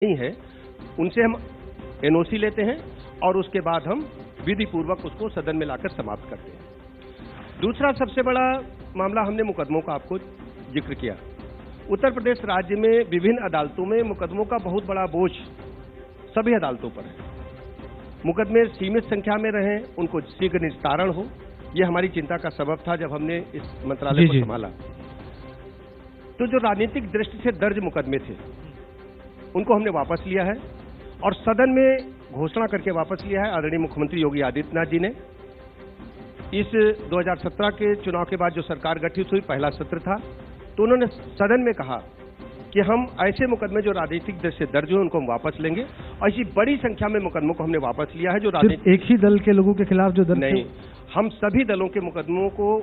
नहीं है, उनसे हम एनओसी लेते हैं और उसके बाद हम विधि पूर्वक उसको सदन में लाकर समाप्त करते हैं। दूसरा सबसे बड़ा मामला हमने मुकदमों का आपको जिक्र किया। उत्तर प्रदेश राज्य में विभिन्न अदालतों में मुकदमों का बहुत बड़ा बोझ सभी अदालतों पर है। मुकदमे सीमित संख्या में रहें, उनको शीघ्र निस्तारण हो, यह हमारी चिंता का सबब था जब हमने इस मंत्रालय को संभाला। तो जो राजनीतिक दृष्टि से दर्ज मुकदमे थे उनको हमने वापस लिया है और सदन में घोषणा करके वापस लिया है। आदरणीय मुख्यमंत्री योगी आदित्यनाथ जी ने इस 2017 के चुनाव के बाद जो सरकार गठित हुई, पहला सत्र था, तो उन्होंने सदन में कहा कि हम ऐसे मुकदमे जो राजनीतिक दृष्टि से दर्ज हुए उनको हम वापस लेंगे और ऐसी बड़ी संख्या में मुकदमों को हमने वापस लिया है। जो राजनीतिक एक ही दल के लोगों के खिलाफ जो दर्ज नहीं, हम सभी दलों के मुकदमों को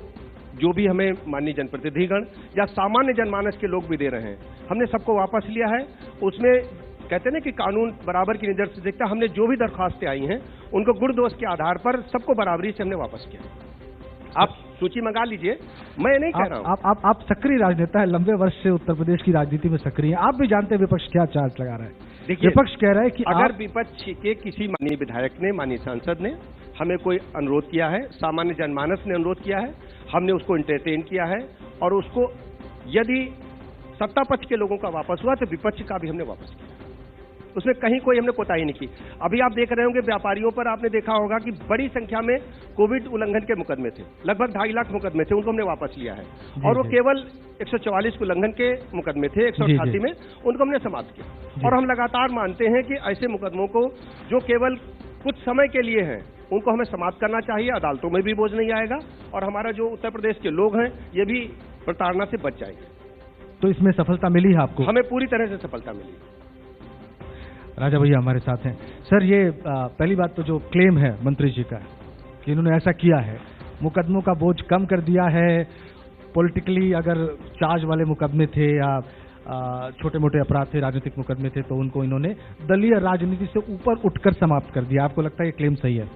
जो भी हमें माननीय जनप्रतिनिधिगण या सामान्य जनमानस के लोग भी दे रहे हैं, हमने सबको वापस लिया है। उसमें कहते हैं ना कि कानून बराबर की नजर से देखता, हमने जो भी दरखास्तें आई हैं उनको गुण दोष के आधार पर सबको बराबरी से हमने वापस किया। आप सूची मंगा लीजिए, मैं नहीं कह रहा हूं। आप सक्रिय राजनेता है, लंबे वर्ष से उत्तर प्रदेश की राजनीति में सक्रिय हैं। आप भी जानते हैं विपक्ष क्या चार्ज लगा रहा है। देखिए, विपक्ष कह रहा है कि अगर विपक्ष के किसी माननीय विधायक ने, माननीय सांसद ने हमें कोई अनुरोध किया है, सामान्य जनमानस ने अनुरोध किया है, हमने उसको एंटरटेन किया है और उसको यदि सत्ता पक्ष के लोगों का वापस हुआ तो विपक्ष का भी हमने वापस किया। उसमें कहीं कोई हमने कोताही नहीं की। अभी आप देख रहे होंगे व्यापारियों पर आपने देखा होगा कि बड़ी संख्या में कोविड उल्लंघन के मुकदमे थे, लगभग 2.5 लाख मुकदमे थे, उनको हमने वापस लिया है और वो केवल 144 उल्लंघन के मुकदमे थे, 188 में उनको हमने समाप्त किया। और हम लगातार मानते हैं कि ऐसे मुकदमों को जो केवल कुछ समय के लिए हैं उनको हमें समाप्त करना चाहिए। अदालतों में भी बोझ नहीं आएगा और हमारा जो उत्तर प्रदेश के लोग हैं ये भी प्रताड़ना से बच जाएंगे। तो इसमें सफलता मिली है आपको? हमें पूरी तरह से सफलता मिली। राजा भैया हमारे साथ हैं। सर, ये पहली बात तो जो क्लेम है मंत्री जी का कि इन्होंने ऐसा किया है, मुकदमों का बोझ कम कर दिया है, पॉलिटिकली अगर चार्ज वाले मुकदमे थे या छोटे मोटे अपराध थे, राजनीतिक मुकदमे थे, तो उनको इन्होंने दलीय राजनीति से ऊपर उठकर समाप्त कर दिया। आपको लगता है ये क्लेम सही है?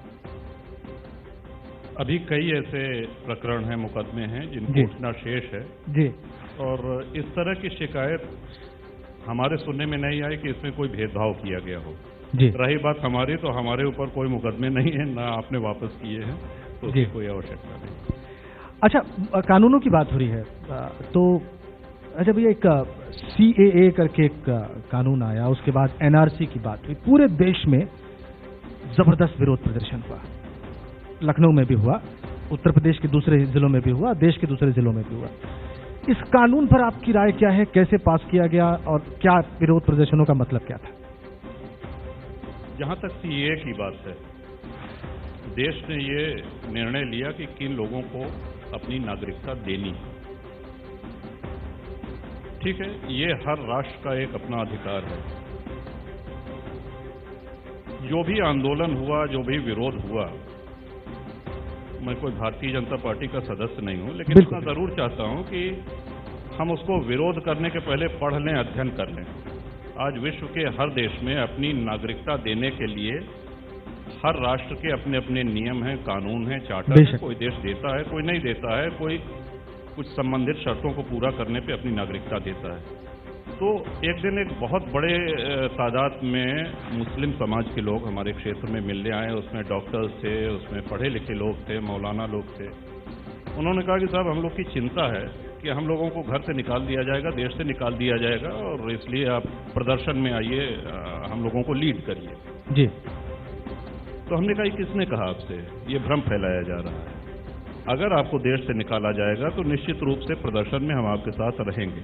अभी कई ऐसे प्रकरण हैं, मुकदमे हैं जिनको उठना शेष है जी, और इस तरह की शिकायत हमारे सुनने में नहीं आई कि इसमें कोई भेदभाव किया गया हो। रही बात हमारी, तो हमारे ऊपर कोई मुकदमे नहीं है, ना आपने वापस किए हैं, तो उसकी कोई आवश्यकता नहीं। अच्छा, कानूनों की बात हो रही है तो अच्छा भैया, एक CAA करके एक कानून आया, उसके बाद NRC की बात हुई, पूरे देश में जबरदस्त विरोध प्रदर्शन हुआ। लखनऊ में भी हुआ, उत्तर प्रदेश के दूसरे जिलों में भी हुआ, देश के दूसरे जिलों में भी हुआ। इस कानून पर आपकी राय क्या है? कैसे पास किया गया और क्या विरोध प्रदर्शनों का मतलब क्या था? जहां तक CAA की बात है, देश ने ये निर्णय लिया कि किन लोगों को अपनी नागरिकता देनी है। ठीक है, ये हर राष्ट्र का एक अपना अधिकार है। जो भी आंदोलन हुआ, जो भी विरोध हुआ, मैं कोई भारतीय जनता पार्टी का सदस्य नहीं हूं, लेकिन इतना जरूर चाहता हूं कि हम उसको विरोध करने के पहले पढ़ लें, अध्ययन कर लें। आज विश्व के हर देश में अपनी नागरिकता देने के लिए हर राष्ट्र के अपने अपने नियम हैं, कानून हैं, चार्टर है। कोई देश देता है, कोई नहीं देता है, कोई कुछ संबंधित शर्तों को पूरा करने पे अपनी नागरिकता देता है। तो एक दिन एक बहुत बड़े तादाद में मुस्लिम समाज के लोग हमारे क्षेत्र में मिलने आए। उसमें डॉक्टर्स थे, उसमें पढ़े लिखे लोग थे, मौलाना लोग थे। उन्होंने कहा कि साहब, हम लोग की चिंता है कि हम लोगों को घर से निकाल दिया जाएगा, देश से निकाल दिया जाएगा, और इसलिए आप प्रदर्शन में आइए, हम लोगों को लीड करिए जी। तो हमने कहा, किसने कहा आपसे? ये भ्रम फैलाया जा रहा है। अगर आपको देश से निकाला जाएगा तो निश्चित रूप से प्रदर्शन में हम आपके साथ रहेंगे,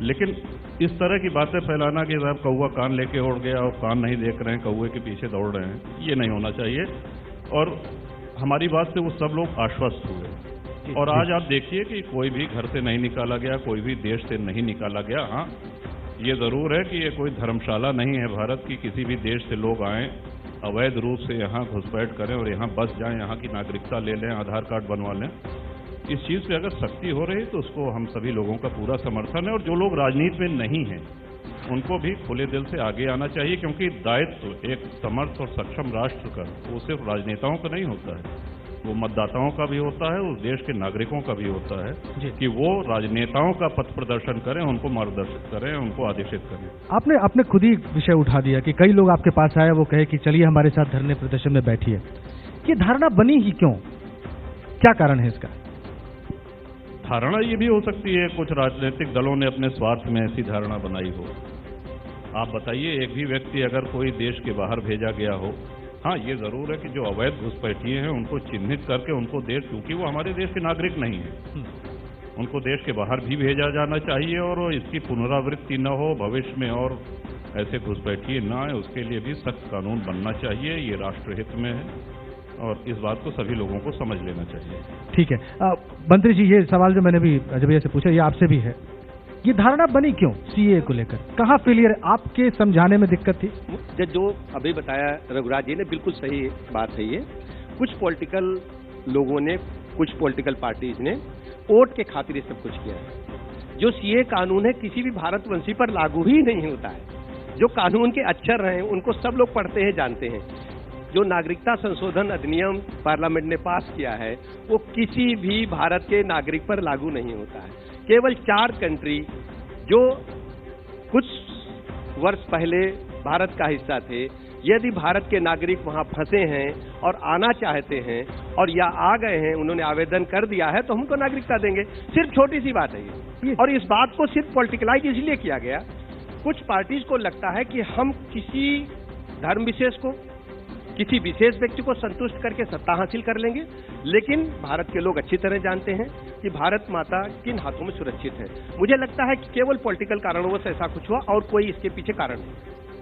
लेकिन इस तरह की बातें फैलाना कि साहब कौवा कान लेके उड़ गया और कान नहीं देख रहे हैं, कौवे के पीछे दौड़ रहे हैं, ये नहीं होना चाहिए। और हमारी बात से वो सब लोग आश्वस्त हुए। और आज आप देखिए कि कोई भी घर से नहीं निकाला गया, कोई भी देश से नहीं निकाला गया। हाँ, ये जरूर है कि ये कोई धर्मशाला नहीं है भारत की, किसी भी देश से लोग आए, अवैध रूप से यहाँ घुसपैठ करें और यहाँ बस जाएं, यहाँ की नागरिकता ले लें, आधार कार्ड बनवा लें। इस चीज पे अगर सख्ती हो रही तो उसको हम सभी लोगों का पूरा समर्थन है। और जो लोग राजनीति में नहीं हैं उनको भी खुले दिल से आगे आना चाहिए, क्योंकि दायित्व एक समर्थ और सक्षम राष्ट्र का वो सिर्फ राजनेताओं का नहीं होता है, वो मतदाताओं का भी होता है, उस देश के नागरिकों का भी होता है कि वो राजनेताओं का पथ प्रदर्शन करें, उनको मार्गदर्शित करें, उनको आदेशित करें। आपने खुद ही विषय उठा दिया कि कई लोग आपके पास आए, वो कहे कि चलिए हमारे साथ धरने प्रदर्शन में बैठिए। ये धारणा बनी ही क्यों, क्या कारण है इसका? धारणा ये भी हो सकती है कुछ राजनीतिक दलों ने अपने स्वार्थ में ऐसी धारणा बनाई हो। आप बताइए, एक भी व्यक्ति अगर कोई देश के बाहर भेजा गया हो, हाँ ये जरूर है कि जो अवैध घुसपैठिए हैं उनको चिन्हित करके उनको देश, क्योंकि वो हमारे देश के नागरिक नहीं है, उनको देश के बाहर भी भेजा जाना चाहिए और इसकी पुनरावृत्ति न हो भविष्य में और ऐसे घुसपैठिए न आए, उसके लिए भी सख्त कानून बनना चाहिए। ये राष्ट्रहित में है और इस बात को सभी लोगों को समझ लेना चाहिए। ठीक है मंत्री जी, ये सवाल जो मैंने भी जब से पूछा, ये आपसे भी है, ये धारणा बनी क्यों सीए को लेकर? कहाँ फेलियर, आपके समझाने में दिक्कत थी? जो अभी बताया रघुराज जी ने, बिल्कुल सही बात है। ये कुछ पॉलिटिकल लोगों ने, कुछ पॉलिटिकल पार्टीज ने वोट के खातिर ये सब कुछ किया है। जो सीए कानून है किसी भी भारतवंशी पर लागू ही नहीं होता है। जो कानून के अक्षर हैं उनको सब लोग पढ़ते हैं, जानते हैं। जो नागरिकता संशोधन अधिनियम पार्लियामेंट ने पास किया है वो किसी भी भारत के नागरिक पर लागू नहीं होता है। केवल 4 कंट्री जो कुछ वर्ष पहले भारत का हिस्सा थे, यदि भारत के नागरिक वहां फंसे हैं और आना चाहते हैं और या आ गए हैं, उन्होंने आवेदन कर दिया है, तो हमको नागरिकता देंगे। सिर्फ छोटी सी बात है ये। और इस बात को सिर्फ पॉलिटिकलाइज इसलिए किया गया, कुछ पार्टीज को लगता है कि हम किसी धर्म विशेष को, किसी विशेष व्यक्ति को संतुष्ट करके सत्ता हासिल कर लेंगे। लेकिन भारत के लोग अच्छी तरह जानते हैं कि भारत माता किन हाथों में सुरक्षित है। मुझे लगता है कि केवल पॉलिटिकल कारणों से ऐसा कुछ हुआ और कोई इसके पीछे कारण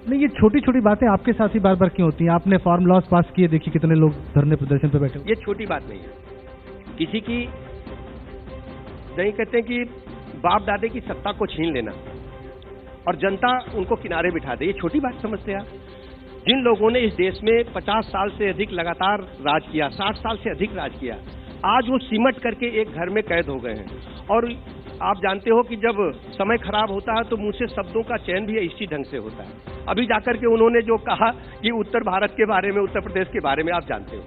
नहीं। ये छोटी छोटी बातें आपके साथ ही बार बार क्यों होती हैं? आपने फॉर्म लॉस पास किए, देखिए कितने लोग धरने प्रदर्शन पे बैठे। ये छोटी बात नहीं है। किसी की नहीं, कहते हैं कि बाप दादे की सत्ता को छीन लेना और जनता उनको किनारे बिठा दे, ये छोटी बात समझते हैं आप? जिन लोगों ने इस देश में 50 साल से अधिक लगातार राज किया, 60 साल से अधिक राज किया, आज वो सिमट करके एक घर में कैद हो गए हैं। और आप जानते हो कि जब समय खराब होता है तो मुंह से शब्दों का चयन भी इसी ढंग से होता है। अभी जाकर के उन्होंने जो कहा कि उत्तर भारत के बारे में, उत्तर प्रदेश के बारे में, आप जानते हो,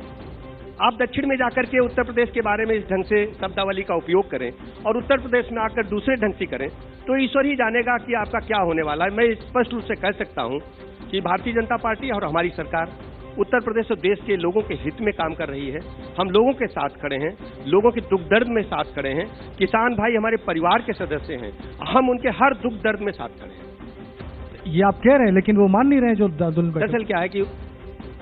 आप दक्षिण में जाकर के उत्तर प्रदेश के बारे में इस ढंग से शब्दावली का उपयोग करें और उत्तर प्रदेश में आकर दूसरे ढंग से करें तो ईश्वर ही जानेगा कि आपका क्या होने वाला है। मैं स्पष्ट रूप से कह सकता हूं कि भारतीय जनता पार्टी और हमारी सरकार उत्तर प्रदेश और देश के लोगों के हित में काम कर रही है। हम लोगों के साथ खड़े हैं, लोगों के दुख दर्द में साथ खड़े हैं। किसान भाई हमारे परिवार के सदस्य हैं, हम उनके हर दुख दर्द में साथ खड़े हैं। ये आप कह रहे हैं लेकिन वो मान नहीं रहे। जो दरअसल क्या है कि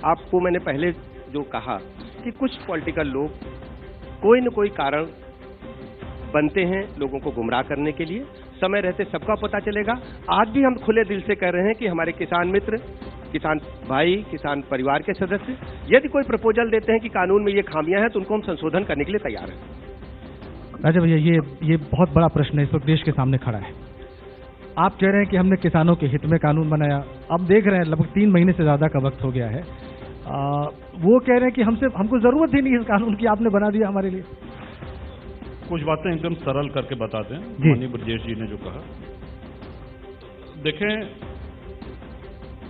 आपको मैंने पहले जो कहा कि कुछ पॉलिटिकल लोग कोई न कोई कारण बनते हैं लोगों को गुमराह करने के लिए। समय रहते सबका पता चलेगा। आज भी हम खुले दिल से कह रहे हैं कि हमारे किसान मित्र, किसान भाई, किसान परिवार के सदस्य यदि कोई प्रपोजल देते हैं कि कानून में ये खामियां हैं तो उनको हम संशोधन करने के लिए तैयार हैं। राजा भैया, ये बहुत बड़ा प्रश्न है, इस वक्त देश के सामने खड़ा है। आप कह रहे हैं कि हमने किसानों के हित में कानून बनाया, अब देख रहे हैं लगभग 3 महीने से ज्यादा का वक्त हो गया है। वो कह रहे हैं कि हमको जरूरत ही नहीं इस कानून की, आपने बना दिया हमारे लिए। कुछ बातें एकदम सरल करके बताते हैं। माननीय ब्रजेश जी ने जो कहा, देखें,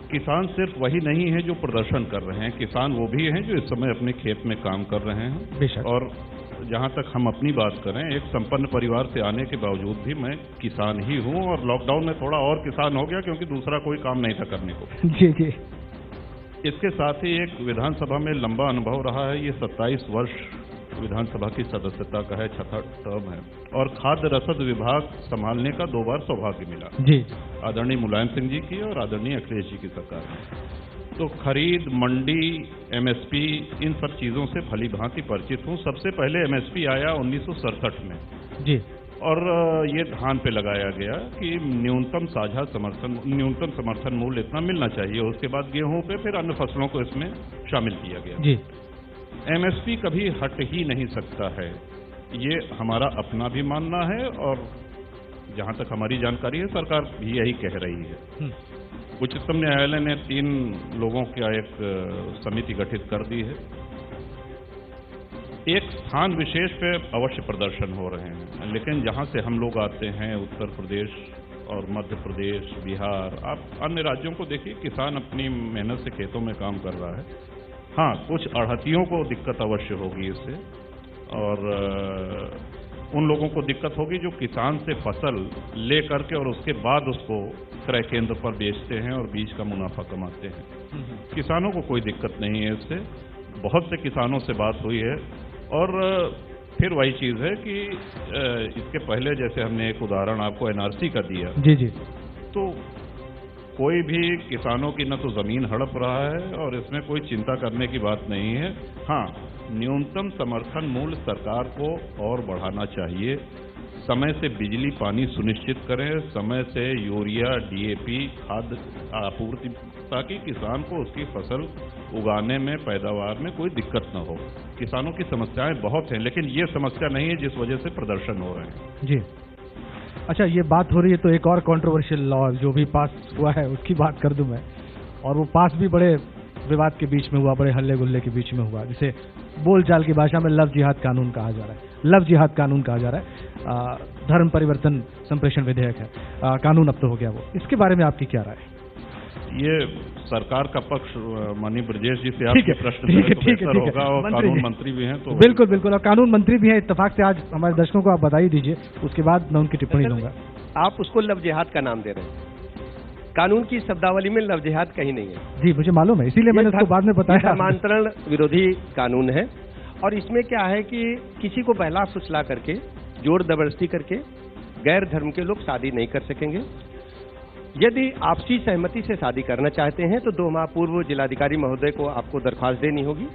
किसान सिर्फ वही नहीं है जो प्रदर्शन कर रहे हैं, किसान वो भी हैं जो इस समय अपने खेत में काम कर रहे हैं। बेशक। और जहां तक हम अपनी बात करें, एक संपन्न परिवार से आने के बावजूद भी मैं किसान ही हूं और लॉकडाउन में थोड़ा और किसान हो गया क्योंकि दूसरा कोई काम नहीं था करने को। जी जी। इसके साथ ही एक विधानसभा में लंबा अनुभव रहा है। ये 27 वर्ष विधानसभा की सदस्यता का है, 6था टर्म है और खाद्य रसद विभाग संभालने का 2 बार सौभाग्य मिला जी, आदरणीय मुलायम सिंह जी की और आदरणीय अखिलेश जी की सरकार में। तो खरीद, मंडी, एमएसपी, इन सब चीजों से भली भांति परिचित हूँ। सबसे पहले एमएसपी आया 1967 में जी, और ये धान पे लगाया गया कि न्यूनतम समर्थन मूल्य इतना मिलना चाहिए। उसके बाद गेहूं पे, फिर अन्य फसलों को इसमें शामिल किया गया जी। एमएसपी कभी हट ही नहीं सकता है, ये हमारा अपना भी मानना है और जहां तक हमारी जानकारी है सरकार भी यही कह रही है। उच्चतम न्यायालय ने 3 लोगों की एक समिति गठित कर दी है। एक स्थान विशेष पे अवश्य प्रदर्शन हो रहे हैं, लेकिन जहां से हम लोग आते हैं, उत्तर प्रदेश और मध्य प्रदेश, बिहार, आप अन्य राज्यों को देखिए, किसान अपनी मेहनत से खेतों में काम कर रहा है। हाँ, कुछ आढ़तियों को दिक्कत अवश्य होगी इससे, और उन लोगों को दिक्कत होगी जो किसान से फसल ले करके और उसके बाद उसको क्रय केंद्र पर बेचते हैं और बीज का मुनाफा कमाते हैं। किसानों को कोई दिक्कत नहीं है इससे। बहुत से किसानों से बात हुई है, और फिर वही चीज़ है कि इसके पहले जैसे हमने एक उदाहरण आपको एनआरसी का दिया, जी जी, तो कोई भी किसानों की न तो ज़मीन हड़प रहा है और इसमें कोई चिंता करने की बात नहीं है। हाँ, न्यूनतम समर्थन मूल्य सरकार को और बढ़ाना चाहिए। समय से बिजली पानी सुनिश्चित करें, समय से यूरिया डीएपी खाद आपूर्ति, ताकि किसान को उसकी फसल उगाने में, पैदावार में कोई दिक्कत न हो। किसानों की समस्याएं बहुत हैं, लेकिन ये समस्या नहीं है जिस वजह से प्रदर्शन हो रहे हैं। जी, अच्छा, ये बात हो रही है तो एक और कंट्रोवर्शियल लॉ जो भी पास हुआ है उसकी बात कर दूं मैं, और वो पास भी बड़े विवाद के बीच में हुआ, बड़े हल्ले गुल्ले के बीच में हुआ, जिसे बोलचाल की भाषा में लव जिहाद कानून कहा जा रहा है। लव जिहाद कानून कहा जा रहा है। धर्म परिवर्तन संप्रेषण विधेयक है, कानून अब तो हो गया वो। इसके बारे में आपकी क्या राय है? ये सरकार का पक्ष माननीय ब्रजेश जी से आपके प्रश्न होगा, और कानून मंत्री भी हैं तो बिल्कुल बिल्कुल, और कानून मंत्री भी हैं इत्तेफाक से। आज हमारे दर्शकों को आप बधाई दीजिए, उसके बाद मैं उनकी टिप्पणी लूंगा। आप उसको लव जिहाद का नाम दे रहे हैं, कानून की शब्दावली में लव जिहाद कहीं नहीं है। जी, मुझे मालूम है, इसीलिए मैंने उसको बाद में बताया। धर्मांतरण विरोधी कानून है, और इसमें क्या है कि किसी को बहला फुसला करके, जोर जबरदस्ती करके गैर धर्म के लोग शादी नहीं कर सकेंगे। यदि आपसी सहमति से शादी करना चाहते हैं तो 2 माह पूर्व जिलाधिकारी महोदय को आपको दरख्वास्त देनी होगी,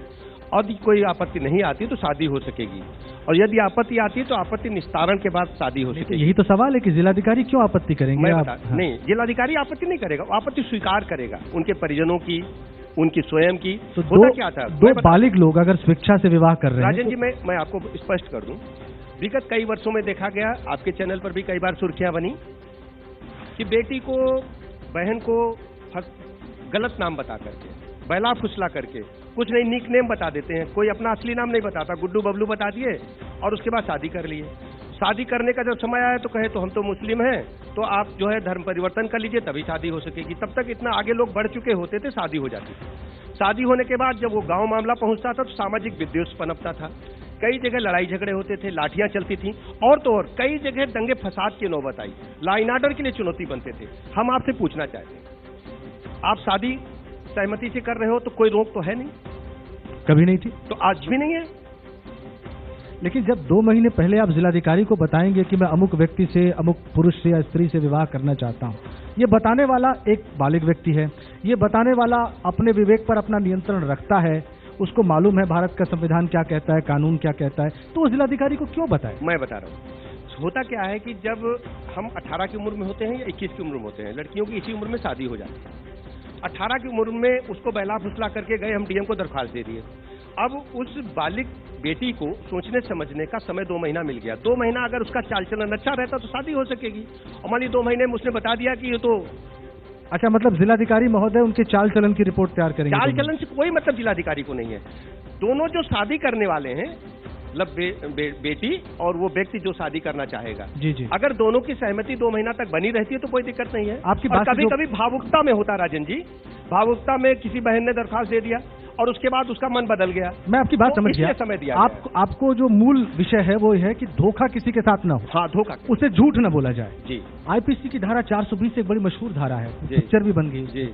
और कोई आपत्ति नहीं आती तो शादी हो सकेगी, और यदि आपत्ति आती है तो आपत्ति निस्तारण के बाद शादी हो सकेगी। यही तो सवाल है कि जिलाधिकारी क्यों आपत्ति करेंगे? हाँ। नहीं, जिलाधिकारी आपत्ति नहीं करेगा, आपत्ति स्वीकार करेगा, उनके परिजनों की, उनकी स्वयं की। तो होता क्या था, 2 बालिग लोग अगर स्वेच्छा से विवाह कर रहे हैं। राजन जी, मैं आपको स्पष्ट कर दूं, विगत कई वर्षों में देखा गया, आपके चैनल पर भी कई बार सुर्खियां बनी कि बेटी को, बहन को गलत नाम बता करके, बहला फुसला करके, कुछ नहीं निक नेम बता देते हैं, कोई अपना असली नाम नहीं बताता, गुड्डू बबलू बता दिए, और उसके बाद शादी कर लिए। शादी करने का जब समय आया तो कहे तो हम तो मुस्लिम हैं, तो आप जो है धर्म परिवर्तन कर लीजिए तभी शादी हो सकेगी। तब तक इतना आगे लोग बढ़ चुके होते थे, शादी हो जाती थी। शादी होने के बाद जब वो गांव मामला पहुंचता था तो सामाजिक विद्वेष पनपता था, कई जगह लड़ाई झगड़े होते थे, लाठियां चलती थीं, और तो और कई जगह दंगे फसाद की नौबत आई, लॉ एंड ऑर्डर के लिए चुनौती बनते थे। हम आपसे पूछना चाहते हैं, आप शादी सहमति से कर रहे हो तो कोई रोक तो है नहीं? कभी नहीं थी, तो आज भी नहीं है। लेकिन जब 2 महीने पहले आप जिलाधिकारी को बताएंगे कि मैं अमुक व्यक्ति से, अमुक पुरुष से या स्त्री से विवाह करना चाहता हूं, ये बताने वाला एक बालिग व्यक्ति है, ये बताने वाला अपने विवेक पर अपना नियंत्रण रखता है, उसको मालूम है भारत का संविधान क्या कहता है, कानून क्या कहता है, तो उस जिलाधिकारी को क्यों बताए? मैं बता रहा हूँ, होता क्या है कि जब हम 18 की उम्र में होते हैं या 21 की उम्र में होते हैं, लड़कियों की इसी उम्र में शादी हो जाती है। 18 की उम्र में उसको बहला फुसला करके गए, हम डीएम को दरख्वास्त दे दिए। अब उस बालिग बेटी को सोचने समझने का समय 2 महीना मिल गया। 2 महीना अगर उसका चाल चलन अच्छा रहता तो शादी हो सकेगी, और मान ली 2 महीने में उसने बता दिया कि ये तो। अच्छा, मतलब जिलाधिकारी महोदय उनके चाल चलन की रिपोर्ट तैयार करेंगे? चाल चलन से कोई मतलब जिलाधिकारी को नहीं है। दोनों जो शादी करने वाले हैं, मतलब बेटी और वो व्यक्ति जो शादी करना चाहेगा, जी जी, अगर दोनों की सहमति 2 महीना तक बनी रहती है तो कोई दिक्कत नहीं है। आपकी बात कभी कभी भावुकता में होता, राजन जी, भावुकता में किसी बहन ने दरखास्त दे दिया और उसके बाद उसका मन बदल गया। मैं आपकी बात समझ गया। समय दिया आपको जो मूल विषय है वो है कि धोखा किसी के साथ ना हो। हाँ, धोखा, उसे झूठ न बोला जाए। जी, आईपीसी की धारा 420 एक बड़ी मशहूर धारा है, पिक्चर भी बन गई जी,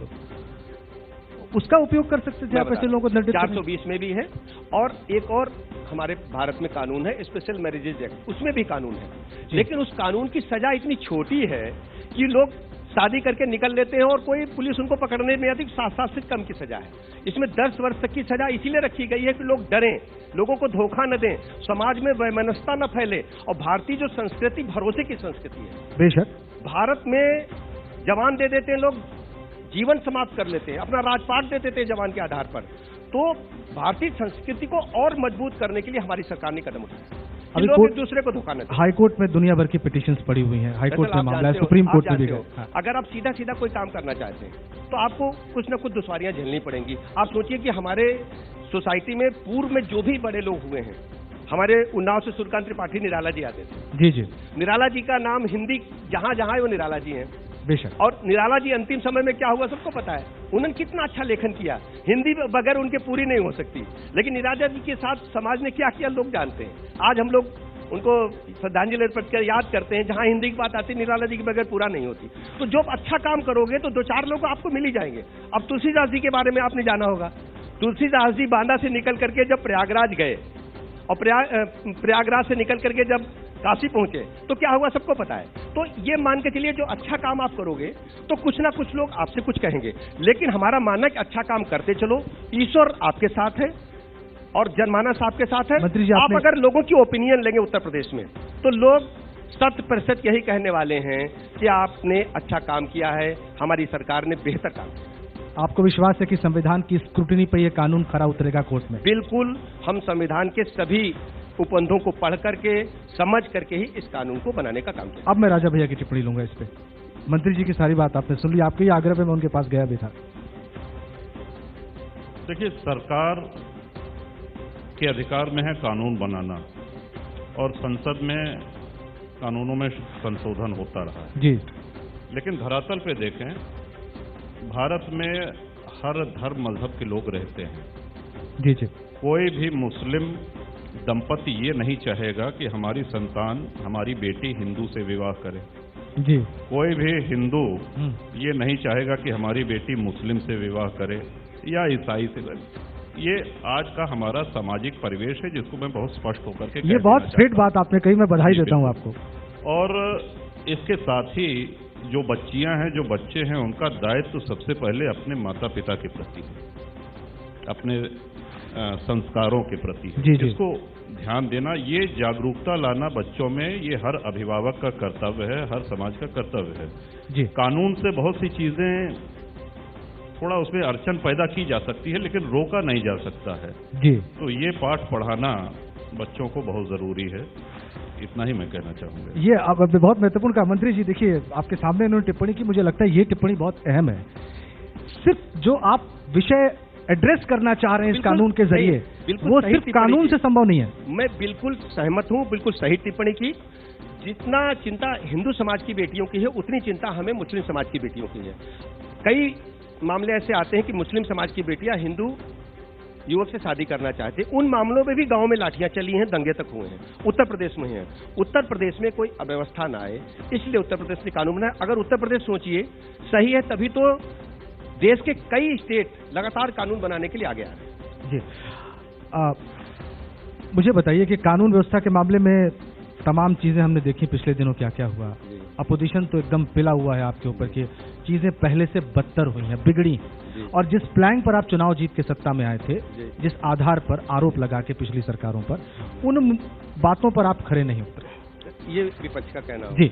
उसका उपयोग कर सकते थे आप ऐसे लोगों को? 420 में भी है, और एक और हमारे भारत में कानून है स्पेशल मैरिजेज एक्ट, उसमें भी कानून है, लेकिन उस कानून की सजा इतनी छोटी है कि लोग शादी करके निकल लेते हैं और कोई पुलिस उनको पकड़ने में अधिक 7 से कम की सजा है। इसमें 10 वर्ष तक की सजा इसीलिए रखी गई है कि लोग डरें, लोगों को धोखा न दें, समाज में वैमनस्यता न फैले, और भारतीय जो संस्कृति भरोसे की संस्कृति है। बेशक भारत में जवान दे देते हैं लोग, जीवन समाप्त कर लेते हैं, अपना राजपाट दे देते हैं जवान के आधार पर। तो भारतीय संस्कृति को और मजबूत करने के लिए हमारी सरकार ने कदम उठाया, लोग एक दूसरे को धोखा न दें। हाई कोर्ट में दुनिया भर की पिटीशंस पड़ी हुई हैं, हाई कोर्ट में मामला है, सुप्रीम कोर्ट में भी है। अगर आप सीधा सीधा कोई काम करना चाहते हैं तो आपको कुछ न कुछ दुश्वारियां झेलनी पड़ेंगी। आप सोचिए कि हमारे सोसाइटी में पूर्व में जो भी बड़े लोग हुए हैं, हमारे उन्नाव से सूर्यकांत त्रिपाठी निराला जी आते थे। जी जी, निराला जी का नाम हिंदी जहां जहां है वो निराला जी हैं। बेशक। और निराला जी अंतिम समय में क्या हुआ सबको पता है, उन्होंने कितना अच्छा लेखन किया, हिंदी बगैर उनके पूरी नहीं हो सकती, लेकिन निराला जी के साथ समाज ने क्या किया लोग जानते हैं। आज हम लोग उनको श्रद्धांजलि अर्पित कर याद करते हैं, जहां हिंदी की बात आती है निराला जी के बगैर पूरा नहीं होती। तो जब अच्छा काम करोगे तो 2-4 लोग आपको मिल ही जाएंगे। अब तुलसीदास जी के बारे में आपने जाना होगा, तुलसीदास जी बांदा से निकल करके जब प्रयागराज गए और प्रयागराज से निकल करके जब काशी पहुंचे तो क्या हुआ सबको पता है। तो ये मान के चलिए जो अच्छा काम आप करोगे तो कुछ ना कुछ लोग आपसे कुछ कहेंगे, लेकिन हमारा मानना कि अच्छा काम करते चलो, ईश्वर आपके साथ है और जनमानस आपके साथ है। मंत्री जी, आप अगर लोगों की ओपिनियन लेंगे उत्तर प्रदेश में तो लोग 100% यही कहने वाले हैं कि आपने अच्छा काम किया है, हमारी सरकार ने बेहतर काम किया। आपको विश्वास है कि संविधान की स्क्रूटिनी पर यह कानून खरा उतरेगा कोर्ट में? बिल्कुल, हम संविधान के सभी उपबंधों को पढ़ करके समझ करके ही इस कानून को बनाने का काम किया। अब मैं राजा भैया की टिप्पणी लूंगा इस पे। मंत्री जी की सारी बात आपने सुन ली, आपके ही आग्रह पे मैं उनके पास गया भी था। देखिए, सरकार के अधिकार में है कानून बनाना और संसद में कानूनों में संशोधन होता रहा है जी, लेकिन धरातल पे देखें, भारत में हर धर्म मजहब के लोग रहते हैं। जी जी। कोई भी मुस्लिम दंपति ये नहीं चाहेगा कि हमारी संतान, हमारी बेटी हिंदू से विवाह करे। जी। कोई भी हिंदू ये नहीं चाहेगा कि हमारी बेटी मुस्लिम से विवाह करे या ईसाई से। ये आज का हमारा सामाजिक परिवेश है जिसको मैं बहुत स्पष्ट होकर के ये बहुत स्ट्रेट बात आपने कही, मैं बधाई देता हूँ आपको। और इसके साथ ही जो बच्चियां हैं, जो बच्चे हैं, उनका दायित्व तो सबसे पहले अपने माता पिता के प्रति है, अपने संस्कारों के प्रति है। इसको ध्यान देना, ये जागरूकता लाना बच्चों में, ये हर अभिभावक का कर्तव्य है, हर समाज का कर्तव्य है जी। कानून से बहुत सी चीजें थोड़ा उसमें अड़चन पैदा की जा सकती है लेकिन रोका नहीं जा सकता है जी। तो ये पाठ पढ़ाना बच्चों को बहुत जरूरी है, इतना ही मैं कहना चाहूंगा। ये अब बहुत महत्वपूर्ण कहा मंत्री जी। देखिए, आपके सामने इन्होंने टिप्पणी की, मुझे लगता है ये टिप्पणी बहुत अहम है। सिर्फ जो आप विषय एड्रेस करना चाह रहे हैं इस कानून के जरिए, वो सिर्फ कानून से संभव नहीं है। मैं बिल्कुल सहमत हूं, बिल्कुल सही टिप्पणी की। जितना चिंता हिंदू समाज की बेटियों की है उतनी चिंता हमें मुस्लिम समाज की बेटियों की है। कई मामले ऐसे आते हैं कि मुस्लिम समाज की बेटियां हिंदू युवक से शादी करना चाहते हैं, उन मामलों में भी गांव में लाठियां चली हैं, दंगे तक हुए हैं, उत्तर प्रदेश में हैं। उत्तर प्रदेश में कोई अव्यवस्था ना आए इसलिए उत्तर प्रदेश ने कानून बनाया। अगर उत्तर प्रदेश सोचिए सही है तभी तो देश के कई स्टेट लगातार कानून बनाने के लिए आगे आ रहे हैं। जी। मुझे बताइए कि कानून व्यवस्था के मामले में तमाम चीजें हमने देखी पिछले दिनों, क्या क्या हुआ। अपोजिशन तो एकदम पिला हुआ है आपके ऊपर कि चीजें पहले से बदतर हुई हैं, बिगड़ी। और जिस प्लान पर आप चुनाव जीत के सत्ता में आए थे, जिस आधार पर आरोप लगा के पिछली सरकारों पर, उन बातों पर आप खड़े नहीं उतरे। ये विपक्ष का कहना जी,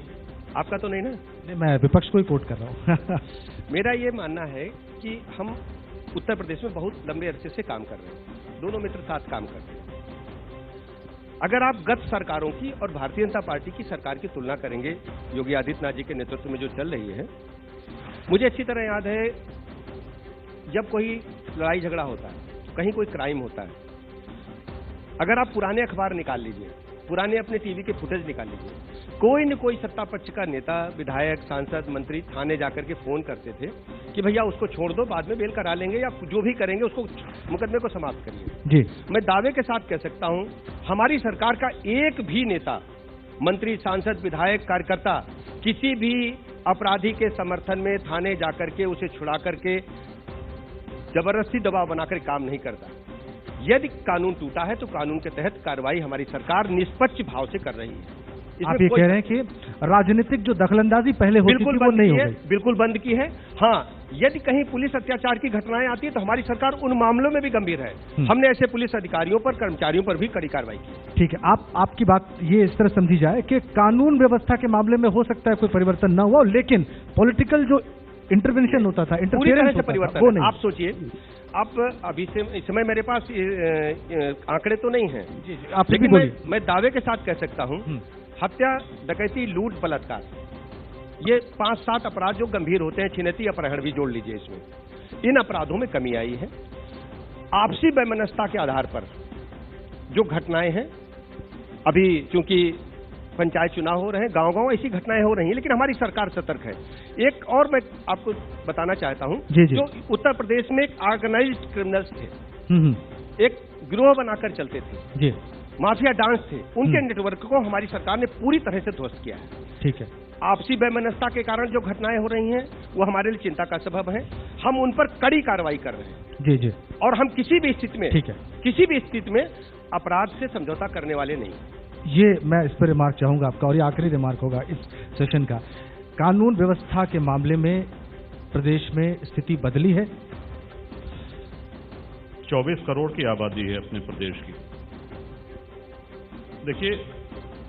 आपका तो नहीं ना? नहीं, मैं विपक्ष को ही कोट कर रहा हूँ। मेरा ये मानना है कि हम उत्तर प्रदेश में बहुत लंबे अरसे से काम कर रहे हैं, दोनों मित्र साथ काम करते हैं। अगर आप गत सरकारों की और भारतीय जनता पार्टी की सरकार की तुलना करेंगे, योगी आदित्यनाथ जी के नेतृत्व में जो चल रही है, मुझे अच्छी तरह याद है जब कोई लड़ाई झगड़ा होता है, कहीं कोई क्राइम होता है, अगर आप पुराने अखबार निकाल लीजिए, पुराने अपने टीवी के फुटेज निकाल लीजिए, कोई न कोई सत्ता पक्ष का नेता, विधायक, सांसद, मंत्री थाने जाकर के फोन करते थे कि भैया उसको छोड़ दो, बाद में बेल करा लेंगे या जो भी करेंगे उसको मुकदमे को समाप्त करिए। जी। मैं दावे के साथ कह सकता हूं हमारी सरकार का एक भी नेता, मंत्री, सांसद, विधायक, कार्यकर्ता किसी भी अपराधी के समर्थन में थाने जाकर के उसे छुड़ा करके जबरदस्ती दबाव बनाकर काम नहीं करता। यदि कानून टूटा है तो कानून के तहत कार्रवाई हमारी सरकार निष्पक्ष भाव से कर रही है। आप ये कह रहे हैं कि राजनीतिक जो दखलंदाजी पहले होती थी वो नहीं हो गई? बिल्कुल बंद की है। हाँ, यदि कहीं पुलिस अत्याचार की घटनाएं आती है तो हमारी सरकार उन मामलों में भी गंभीर है। हमने ऐसे पुलिस अधिकारियों पर, कर्मचारियों पर भी कड़ी कार्रवाई की। ठीक है, आपकी बात ये इस तरह समझी जाए कि कानून व्यवस्था के मामले में हो सकता है कोई परिवर्तन न हुआ, लेकिन पॉलिटिकल जो इंटरवेंशन होता था, इंटरफेरेंस परिवर्तन, वो नहीं। आप सोचिए, आप अभी से इस समय मेरे पास आंकड़े तो नहीं हैं, लेकिन मैं दावे के साथ कह सकता हूं, हत्या, डकैती, लूट, बलात्कार, ये 5-7 अपराध जो गंभीर होते हैं, छिनैती, अपहरण भी जोड़ लीजिए इसमें, इन अपराधों में कमी आई है। आपसी वैमनस्यता के आधार पर जो घटनाएं हैं, अभी चूंकि पंचायत चुनाव हो रहे हैं, गांव-गांव ऐसी घटनाएं हो रही हैं, लेकिन हमारी सरकार सतर्क है। एक और मैं आपको बताना चाहता हूं, जो उत्तर प्रदेश में एक ऑर्गेनाइज्ड क्रिमिनल्स थे, एक गिरोह बनाकर चलते थे जी, माफिया डांस थे, उनके नेटवर्क को हमारी सरकार ने पूरी तरह से ध्वस्त किया है। ठीक है। आपसी वैमनस्यता के कारण जो घटनाएं हो रही हैं वो हमारे लिए चिंता का सबब है। हम उन पर कड़ी कार्रवाई कर रहे हैं जी जी, और हम किसी भी स्थिति में, ठीक है, किसी भी स्थिति में अपराध से समझौता करने वाले नहीं। ये मैं इस पर रिमार्क चाहूंगा आपका, और ये आखिरी रिमार्क होगा इस सेशन का। कानून व्यवस्था के मामले में प्रदेश में स्थिति बदली है। 24 करोड़ की आबादी है अपने प्रदेश की। देखिए,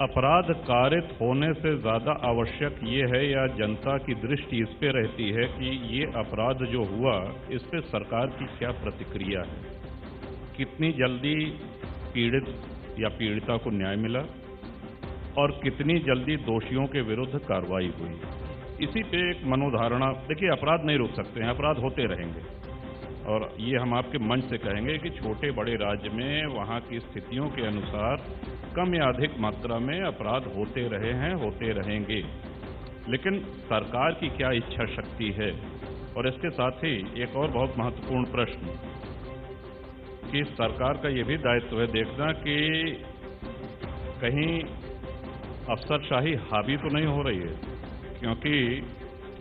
अपराध कारित होने से ज्यादा आवश्यक ये है, या जनता की दृष्टि इस पे रहती है कि ये अपराध जो हुआ इस पे सरकार की क्या प्रतिक्रिया है, कितनी जल्दी पीड़ित या पीड़िता को न्याय मिला और कितनी जल्दी दोषियों के विरुद्ध कार्रवाई हुई। इसी पे एक मनोधारणा, देखिए अपराध नहीं रुक सकते हैं, अपराध होते रहेंगे, और ये हम आपके मंच से कहेंगे कि छोटे बड़े राज्य में वहाँ की स्थितियों के अनुसार कम या अधिक मात्रा में अपराध होते रहे हैं, होते रहेंगे। लेकिन सरकार की क्या इच्छा शक्ति है, और इसके साथ ही एक और बहुत महत्वपूर्ण प्रश्न कि सरकार का ये भी दायित्व है देखना कि कहीं अफसरशाही हावी तो नहीं हो रही है, क्योंकि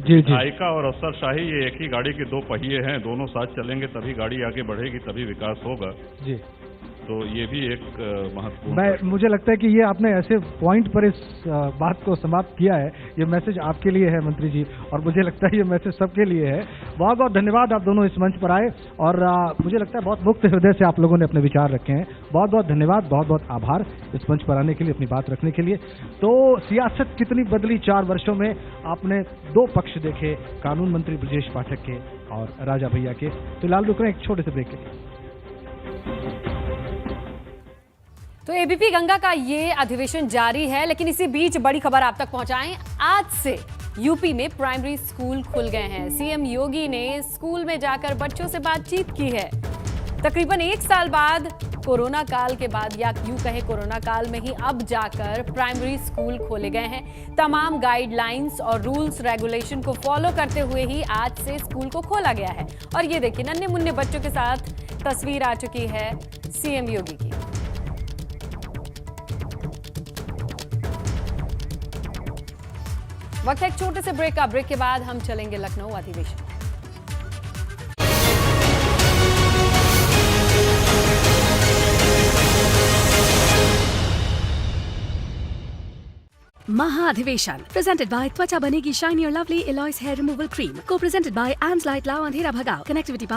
विधायिका और अफसरशाही ये एक ही गाड़ी के दो पहिए हैं, दोनों साथ चलेंगे तभी गाड़ी आगे बढ़ेगी, तभी विकास होगा जी। तो ये भी एक महत्वपूर्ण, मुझे लगता है कि ये आपने ऐसे पॉइंट पर इस बात को समाप्त किया है। ये मैसेज आपके लिए है मंत्री जी, और मुझे लगता है ये मैसेज सबके लिए है। बहुत बहुत धन्यवाद, आप दोनों इस मंच पर आए, और मुझे लगता है बहुत मुक्त हृदय से आप लोगों ने अपने विचार रखे हैं। बहुत बहुत धन्यवाद, बहुत बहुत आभार इस मंच पर आने के लिए, अपनी बात रखने के लिए। तो सियासत कितनी बदली 4 वर्षों में, आपने 2 पक्ष देखे, कानून मंत्री ब्रजेश पाठक के और राजा भैया के। फिलहाल रुक रहे हैं एक छोटे से ब्रेक के लिए। तो एबीपी गंगा का ये अधिवेशन जारी है, लेकिन इसी बीच बड़ी खबर आप तक पहुंचाएं। आज से यूपी में प्राइमरी स्कूल खुल गए हैं। सीएम योगी ने स्कूल में जाकर बच्चों से बातचीत की है। तकरीबन 1 साल बाद, कोरोना काल के बाद, या यूं कहे कोरोना काल में ही अब जाकर प्राइमरी स्कूल खोले गए हैं। तमाम गाइडलाइंस और रूल्स रेगुलेशन को फॉलो करते हुए ही आज से स्कूल को खोला गया है। और ये देखिए, नन्हे मुन्ने बच्चों के साथ तस्वीर आ चुकी है सीएम योगी की। वक्त है एक छोटे से ब्रेक का। ब्रेक के बाद हम चलेंगे लखनऊ अधिवेशन। Maha-Adhivesan, presented by Twacha Banegi Shiny or Lovely Eloise Hair Removal Cream, co-presented by Ans Light Lao Andhera Bhagao, connectivity partner